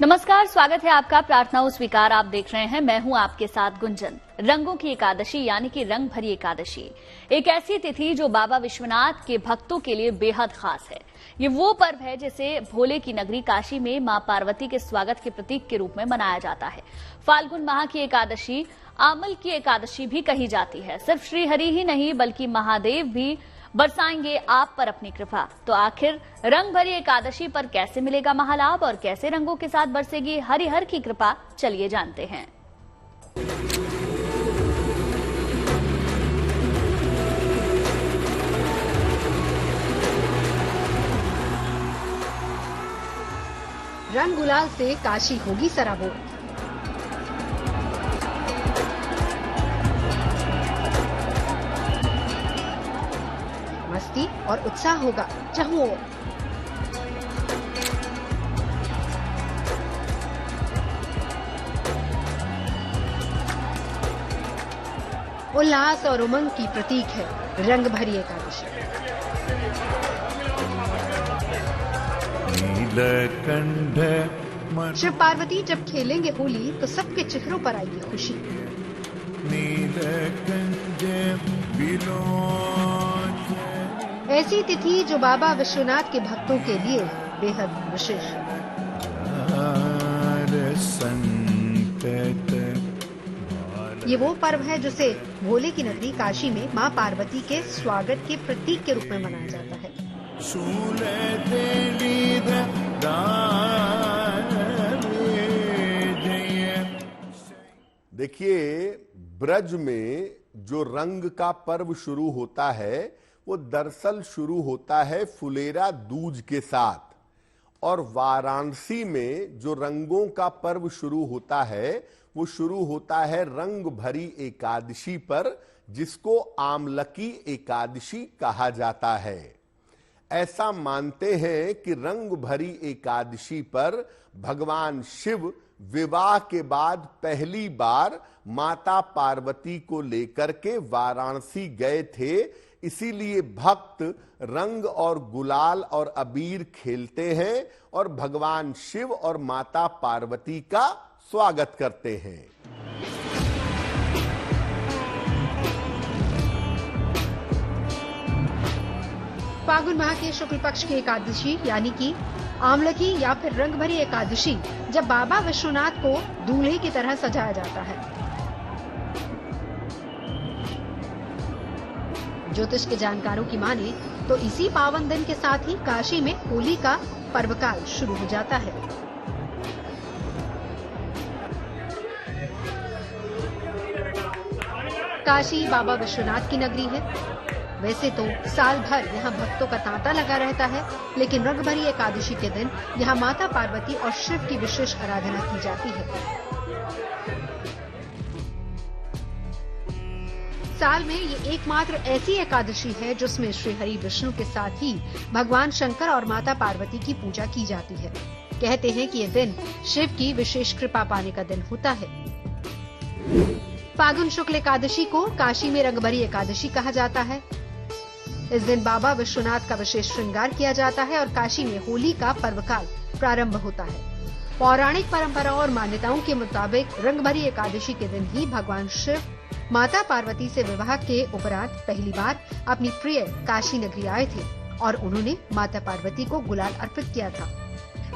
नमस्कार, स्वागत है आपका प्रार्थनाओं स्वीकार। आप देख रहे हैं, मैं हूं आपके साथ गुंजन। रंगों की एकादशी यानी कि रंग भरी एकादशी एक ऐसी तिथि जो बाबा विश्वनाथ के भक्तों के लिए बेहद खास है। ये वो पर्व है जिसे भोले की नगरी काशी में मां पार्वती के स्वागत के प्रतीक के रूप में मनाया जाता है। फाल्गुन माह की एकादशी आमल की एकादशी भी कही जाती है। सिर्फ श्रीहरि ही नहीं बल्कि महादेव भी बरसाएंगे आप पर अपनी कृपा। तो आखिर रंग भरी एकादशी पर कैसे मिलेगा महालाभ और कैसे रंगों के साथ बरसेगी हरिहर की कृपा, चलिए जानते हैं। रंग गुलाल से काशी होगी सराबोर। मस्ती और उत्साह होगा चारों ओर। उल्लास और उमंग की प्रतीक है रंग भरी एकादशी। शिव पार्वती जब खेलेंगे होली तो सबके चेहरों पर आएगी खुशी। ऐसी तिथि जो बाबा विश्वनाथ के भक्तों के लिए बेहद विशेष है। ये वो पर्व है जिसे भोले की नगरी काशी में मां पार्वती के स्वागत के प्रतीक के रूप में मनाया जाता है। देखिए, ब्रज में जो रंग का पर्व शुरू होता है वो दरअसल शुरू होता है फुलेरा दूज के साथ, और वाराणसी में जो रंगों का पर्व शुरू होता है वो शुरू होता है रंग भरी एकादशी पर, जिसको आमलकी एकादशी कहा जाता है। ऐसा मानते हैं कि रंग भरी एकादशी पर भगवान शिव विवाह के बाद पहली बार माता पार्वती को लेकर के वाराणसी गए थे, इसीलिए भक्त रंग और गुलाल और अबीर खेलते हैं और भगवान शिव और माता पार्वती का स्वागत करते हैं। फाल्गुन माह के शुक्ल पक्ष की एकादशी यानी कि आमलकी या फिर रंग भरी एकादशी जब बाबा विश्वनाथ को दूल्हे की तरह सजाया जाता है। ज्योतिष के जानकारों की माने तो इसी पावन दिन के साथ ही काशी में होली का पर्वकाल शुरू हो जाता है। काशी बाबा विश्वनाथ की नगरी है। वैसे तो साल भर यहाँ भक्तों का तांता लगा रहता है, लेकिन रंग भरी एकादशी के दिन यहाँ माता पार्वती और शिव की विशेष आराधना की जाती है। साल में ये एकमात्र ऐसी एकादशी है जिसमें श्री हरि विष्णु के साथ ही भगवान शंकर और माता पार्वती की पूजा की जाती है। कहते हैं कि ये दिन शिव की विशेष कृपा पाने का दिन होता है। फाल्गुन शुक्ल एकादशी को काशी में रंग भरी एकादशी कहा जाता है। इस दिन बाबा विश्वनाथ का विशेष श्रृंगार किया जाता है और काशी में होली का पर्वकाल प्रारंभ होता है। पौराणिक परंपराओं और मान्यताओं के मुताबिक रंग भरी एकादशी के दिन ही भगवान शिव माता पार्वती से विवाह के उपरांत पहली बार अपनी प्रिय काशी नगरी आए थे और उन्होंने माता पार्वती को गुलाल अर्पित किया था।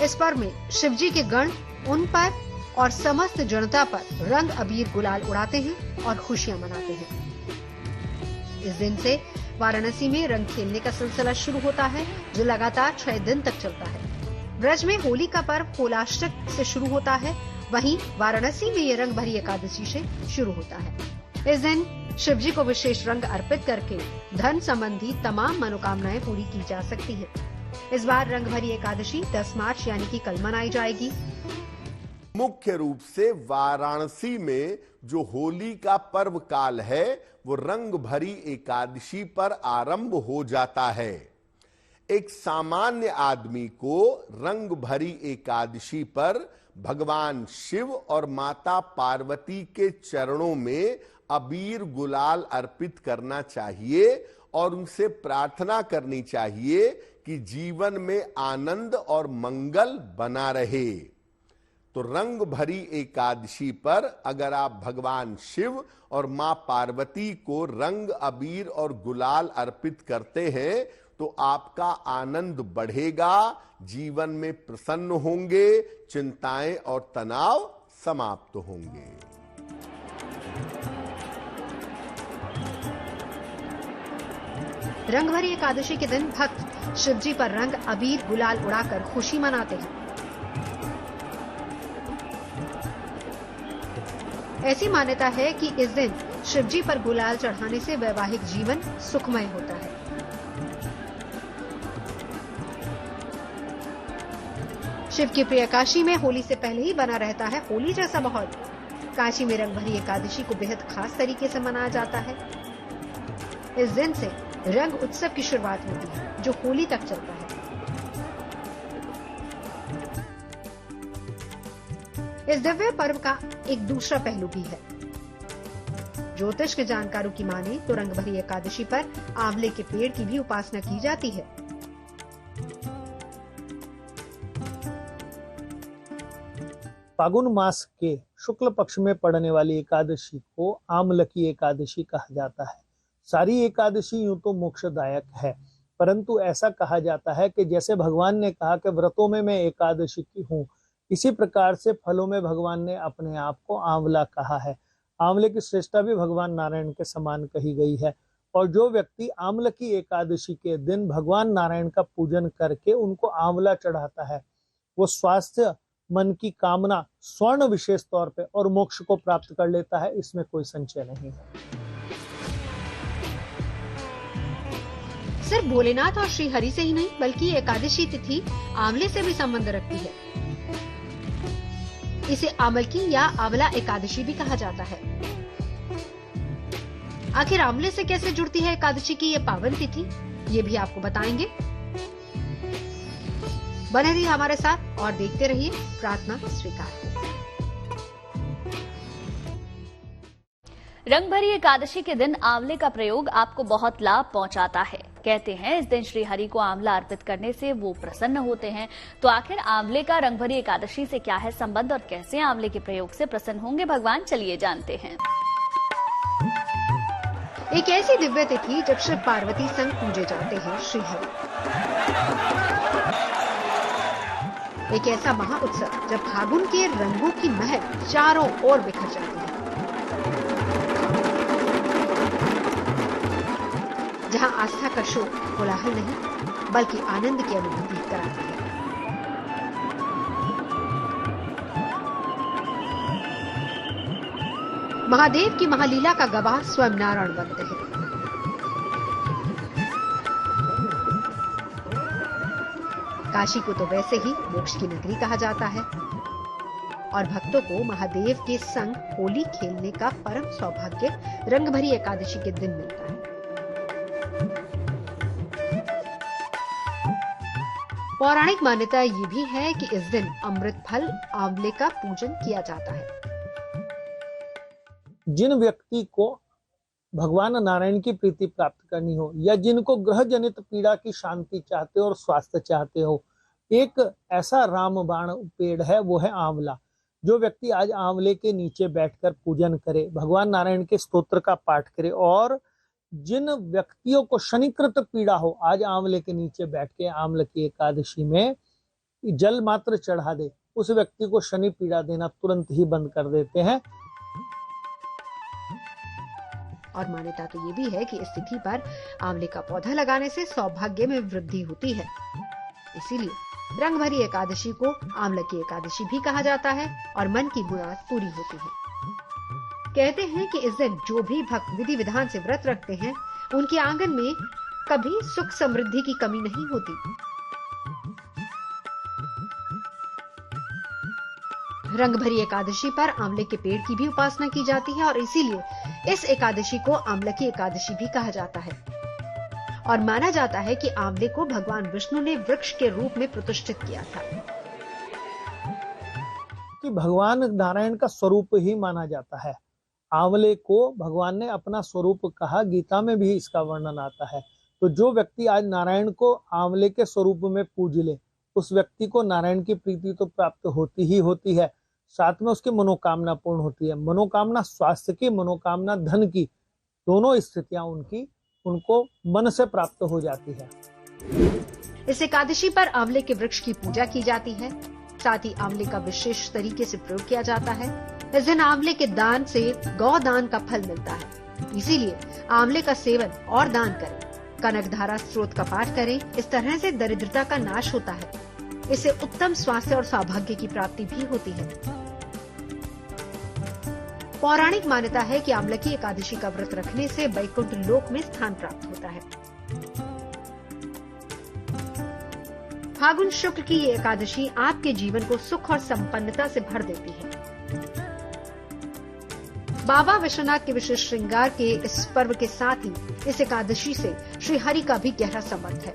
इस पर्व में शिव जी के गण उन पर और समस्त जनता पर रंग अबीर गुलाल उड़ाते हैं और खुशियां मनाते हैं। इस दिन से वाराणसी में रंग खेलने का सिलसिला शुरू होता है जो लगातार 6 दिन तक चलता है। ब्रज में होली का पर्व होलाष्टक से शुरू होता है, वहीं वाराणसी में ये रंग भरी एकादशी से शुरू होता है। इस दिन शिव जी को विशेष रंग अर्पित करके धन संबंधी तमाम मनोकामनाएं पूरी की जा सकती है। इस बार रंग भरी एकादशी 10 मार्च यानी कि कल मनाई जाएगी। मुख्य रूप से वाराणसी में जो होली का पर्व काल है वो रंग भरी एकादशी पर आरंभ हो जाता है। एक सामान्य आदमी को रंग भरी एकादशी पर भगवान शिव और माता पार्वती के चरणों में अबीर गुलाल अर्पित करना चाहिए और उनसे प्रार्थना करनी चाहिए कि जीवन में आनंद और मंगल बना रहे। तो रंग भरी एकादशी पर अगर आप भगवान शिव और मां पार्वती को रंग, अबीर और गुलाल अर्पित करते हैं तो आपका आनंद बढ़ेगा, जीवन में प्रसन्न होंगे, चिंताएं और तनाव समाप्त होंगे। रंग भरी एकादशी के दिन भक्त शिवजी पर रंग, अबीर, गुलाल उड़ाकर खुशी मनाते हैं। ऐसी मान्यता है कि इस दिन शिवजी पर गुलाल चढ़ाने से वैवाहिक जीवन सुखमय होता है। शिव की प्रिय काशी में होली से पहले ही बना रहता है होली जैसा माहौल। काशी में रंग भरी एकादशी को बेहद खास तरीके से मनाया जाता है। इस दिन से रंग उत्सव की शुरुआत होती है जो होली तक चलता है। इस दिव्य पर्व का एक दूसरा पहलू भी है। ज्योतिष के जानकारों की माने तो रंग भरी एकादशी पर आंवले के पेड़ की भी उपासना की जाती है। फागुन मास के शुक्ल पक्ष में पड़ने वाली एकादशी को आमलकी एकादशी कहा जाता है। सारी एकादशी यूं तो मोक्षदायक है, परंतु ऐसा कहा जाता है कि जैसे भगवान ने कहा कि व्रतों में मैं एकादशी की हूँ, इसी प्रकार से फलों में भगवान ने अपने आप को आंवला कहा है। आंवले की श्रेष्ठता भी भगवान नारायण के समान कही गई है। और जो व्यक्ति आमलकी एकादशी के दिन भगवान नारायण का पूजन करके उनको आंवला चढ़ाता है, वो स्वास्थ्य, मन की कामना, स्वर्ण विशेष तौर पे और मोक्ष को प्राप्त कर लेता है। इसमें कोई संशय नहीं है। सिर्फ भोलेनाथ और श्री हरि से ही नहीं बल्कि एकादशी तिथि आंवले से भी संबंध रखती है। इसे आमलकी या आंवला एकादशी भी कहा जाता है। आखिर आंवले से कैसे जुड़ती है एकादशी की ये पावन तिथि, ये भी आपको बताएंगे। बने रहिए हमारे साथ और देखते रहिए प्रार्थना स्वीकार। रंग भरी एकादशी के दिन आंवले का प्रयोग आपको बहुत लाभ पहुंचाता है। कहते हैं इस दिन श्री हरि को आंवला अर्पित करने से वो प्रसन्न होते हैं। तो आखिर आंवले का रंग भरी एकादशी से क्या है संबंध और कैसे आंवले के प्रयोग से प्रसन्न होंगे भगवान, चलिए जानते हैं। एक ऐसी दिव्य तिथि जब शिव पार्वती संग पूजे जाते हैं श्री हरि। एक ऐसा महा उत्सव जब फागुन के रंगों की महक चारों ओर बिखर जाती है। जहां आस्था का शोर कोलाहल नहीं बल्कि आनंद की अनुभूति कराता है। महादेव की महालीला का गवाह स्वयं नारायण बनते हैं। काशी को तो वैसे ही मोक्ष की नगरी कहा जाता है और भक्तों को महादेव के संग होली खेलने का परम सौभाग्य रंग भरी एकादशी के दिन मिलता है। पौराणिक मान्यता ये भी है कि इस दिन अमृत फल आंवले का पूजन किया जाता है। जिन व्यक्ति को भगवान नारायण की प्रीति प्राप्त करनी हो या जिनको ग्रह जनित पीड़ा की शांति चाहते हो और स्वास्थ्य चाहते हो, एक ऐसा रामबाण पेड़ है, वो है आंवला। जो व्यक्ति आज आंवले के नीचे बैठकर पूजन करे, भगवान नारायण के स्तोत्र का पाठ करे और जिन व्यक्तियों को शनिकृत पीड़ा हो, आज आंवले के नीचे बैठ के आंवले की एकादशी में जल मात्र चढ़ा दे, उस व्यक्ति को शनि पीड़ा देना तुरंत ही बंद कर देते हैं। और मान्यता तो ये भी है कि इस तिथि पर आंवले का पौधा लगाने से सौभाग्य में वृद्धि होती है। इसीलिए रंग भरी एकादशी को आंवला की एकादशी भी कहा जाता है और मन की मुराद पूरी होती है। कहते हैं कि इस दिन जो भी भक्त विधि विधान से व्रत रखते हैं, उनके आंगन में कभी सुख समृद्धि की कमी नहीं होती। रंग भरी एकादशी पर आंवले के पेड़ की भी उपासना की जाती है और इसीलिए इस एकादशी को आंवला की एकादशी भी कहा जाता है। और माना जाता है कि आंवले को भगवान विष्णु ने वृक्ष के रूप में प्रतिष्ठित किया था। कि भगवान नारायण का स्वरूप ही माना जाता है। आंवले को भगवान ने अपना स्वरूप कहा, गीता में भी इसका वर्णन आता है। तो जो व्यक्ति आज नारायण को आंवले के स्वरूप में पूज ले, उस व्यक्ति को नारायण की प्रीति तो प्राप्त होती ही होती है, साथ में उसकी मनोकामना पूर्ण होती है। मनोकामना स्वास्थ्य की, मनोकामना धन की, दोनों स्थितियां उनको मन से प्राप्त हो जाती है। इस एकादशी पर आंवले के वृक्ष की पूजा की जाती है। साथ ही आंवले का विशेष तरीके से प्रयोग किया जाता है। इस दिन आंवले के दान से गौ दान का फल मिलता है। इसीलिए आंवले का सेवन और दान करें। कनकधारा स्त्रोत का पाठ करें। इस तरह से दरिद्रता का नाश होता है। इससे उत्तम स्वास्थ्य और सौभाग्य की प्राप्ति भी होती है। पौराणिक मान्यता है कि आमलकी एकादशी का व्रत रखने से वैकुंठ लोक में स्थान प्राप्त होता है। फागुन शुक्ल की ये एकादशी आपके जीवन को सुख और संपन्नता से भर देती है। बाबा विश्वनाथ के विशेष श्रृंगार के इस पर्व के साथ ही इस एकादशी से श्री हरि का भी गहरा संबंध है।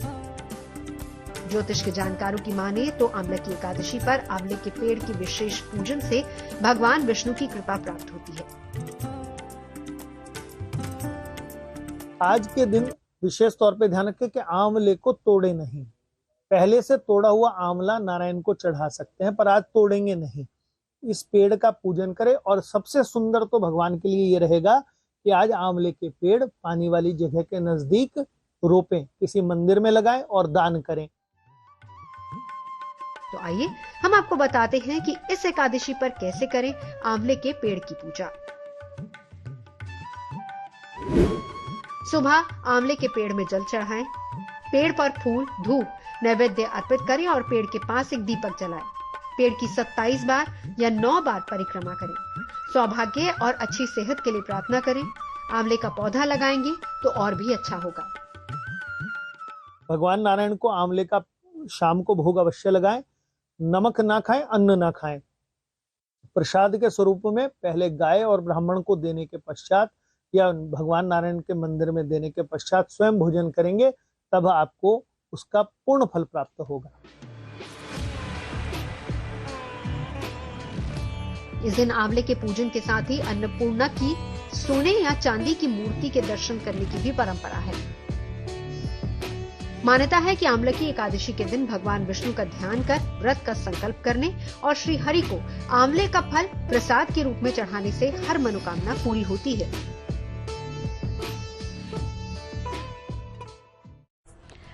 ज्योतिष के जानकारों की माने तो आंवले एकादशी पर आंवले के पेड़ की विशेष पूजन से भगवान विष्णु की कृपा प्राप्त होती है। आज के दिन विशेष तौर पे ध्यान रखें कि आंवले को तोड़े नहीं। पहले से तोड़ा हुआ आंवला नारायण को चढ़ा सकते हैं, पर आज तोड़ेंगे नहीं। इस पेड़ का पूजन करें। और सबसे सुंदर तो भगवान के लिए ये रहेगा कि आज आंवले के पेड़ पानी वाली जगह के नजदीक रोपें, किसी मंदिर में लगाएं और दान करें। तो आइए हम आपको बताते हैं कि इस एकादशी पर कैसे करें आंवले के पेड़ की पूजा। सुबह आंवले के पेड़ में जल चढ़ाएं, पेड़ पर फूल, धूप, नैवेद्य अर्पित करें और पेड़ के पास एक दीपक जलाएं। पेड़ की 27 बार या 9 बार परिक्रमा करें। सौभाग्य और अच्छी सेहत के लिए प्रार्थना करें। आंवले का पौधा लगाएंगे तो और भी अच्छा होगा। भगवान नारायण को आंवले का शाम को भोग अवश्य लगाएं। नमक ना खाएं, अन्न ना खाएं। प्रसाद के स्वरूप में पहले गाय और ब्राह्मण को देने के पश्चात या भगवान नारायण के मंदिर में देने के पश्चात स्वयं भोजन करेंगे, तब आपको उसका पूर्ण फल प्राप्त होगा। इस दिन आंवले के पूजन के साथ ही अन्नपूर्णा की सोने या चांदी की मूर्ति के दर्शन करने की भी परंपरा है। मान्यता है कि आंवलकी एकादशी के दिन भगवान विष्णु का ध्यान कर व्रत का संकल्प करने और श्री हरि को आंवले का फल प्रसाद के रूप में चढ़ाने से हर मनोकामना पूरी होती है।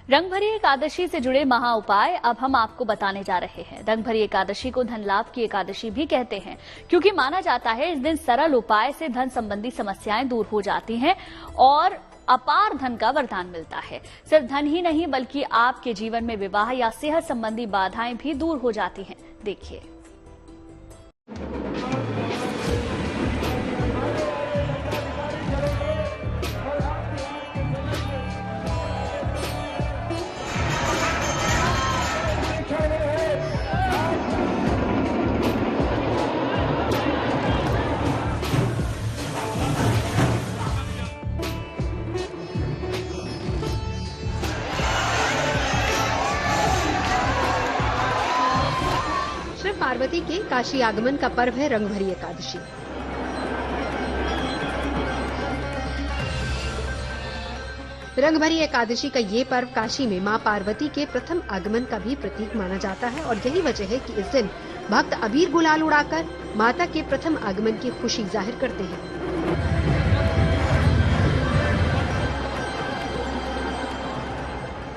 रंगभरी एकादशी से जुड़े महा उपाय अब हम आपको बताने जा रहे हैं। रंगभरी एकादशी को धन लाभ की एकादशी भी कहते हैं, क्योंकि माना जाता है इस दिन सरल उपाय से धन संबंधी समस्याएं दूर हो जाती हैं और अपार धन का वरदान मिलता है। सिर्फ धन ही नहीं बल्कि आपके जीवन में विवाह या सेहत संबंधी बाधाएं भी दूर हो जाती हैं। देखिए, पार्वती के काशी आगमन का पर्व है रंगभरी एकादशी। रंगभरी एकादशी का ये पर्व काशी में मां पार्वती के प्रथम आगमन का भी प्रतीक माना जाता है और यही वजह है कि इस दिन भक्त अबीर गुलाल उड़ाकर माता के प्रथम आगमन की खुशी जाहिर करते हैं।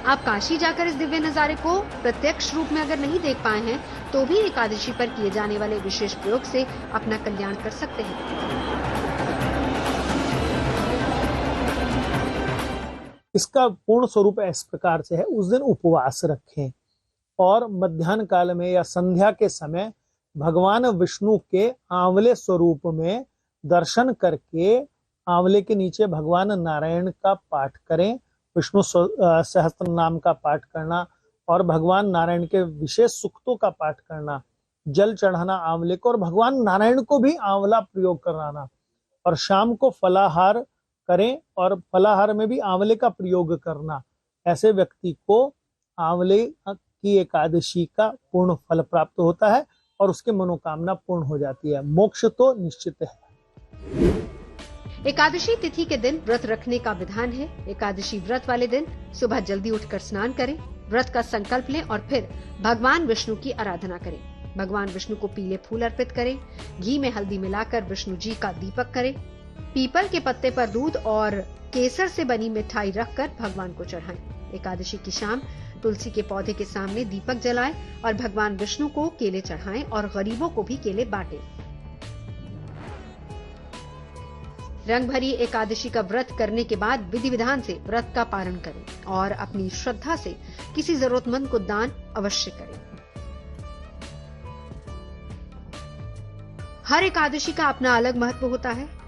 आप काशी जाकर इस दिव्य नजारे को प्रत्यक्ष रूप में अगर नहीं देख पाए हैं तो भी एकादशी पर किए जाने वाले विशेष प्रयोग से अपना कल्याण कर सकते हैं। इसका पूर्ण स्वरूप इस प्रकार से है, उस दिन उपवास रखें और मध्याह्न काल में या संध्या के समय भगवान विष्णु के आंवले स्वरूप में दर्शन करके आंवले के नीचे भगवान नारायण का पाठ करें। विष्णु सहस्त्र नाम का पाठ करना और भगवान नारायण के विशेष सूक्तों का पाठ करना, जल चढ़ाना आंवले को और भगवान नारायण को भी आंवला प्रयोग कराना। और शाम को फलाहार करें और फलाहार में भी आंवले का प्रयोग करना। ऐसे व्यक्ति को आंवले की एकादशी का पूर्ण फल प्राप्त होता है और उसकी मनोकामना पूर्ण हो जाती है। मोक्ष तो निश्चित है। एकादशी तिथि के दिन व्रत रखने का विधान है। एकादशी व्रत वाले दिन सुबह जल्दी उठकर स्नान करें, व्रत का संकल्प लें और फिर भगवान विष्णु की आराधना करें। भगवान विष्णु को पीले फूल अर्पित करें। घी में हल्दी मिलाकर विष्णु जी का दीपक करें। पीपल के पत्ते पर दूध और केसर से बनी मिठाई रखकर भगवान को चढ़ाएं। एकादशी की शाम तुलसी के पौधे के सामने दीपक जलाएं और भगवान विष्णु को केले चढ़ाएं और गरीबों को भी केले बांटें। रंग भरी एकादशी का व्रत करने के बाद विधि विधान से व्रत का पालन करें और अपनी श्रद्धा से किसी जरूरतमंद को दान अवश्य करें। हर एकादशी का अपना अलग महत्व होता है।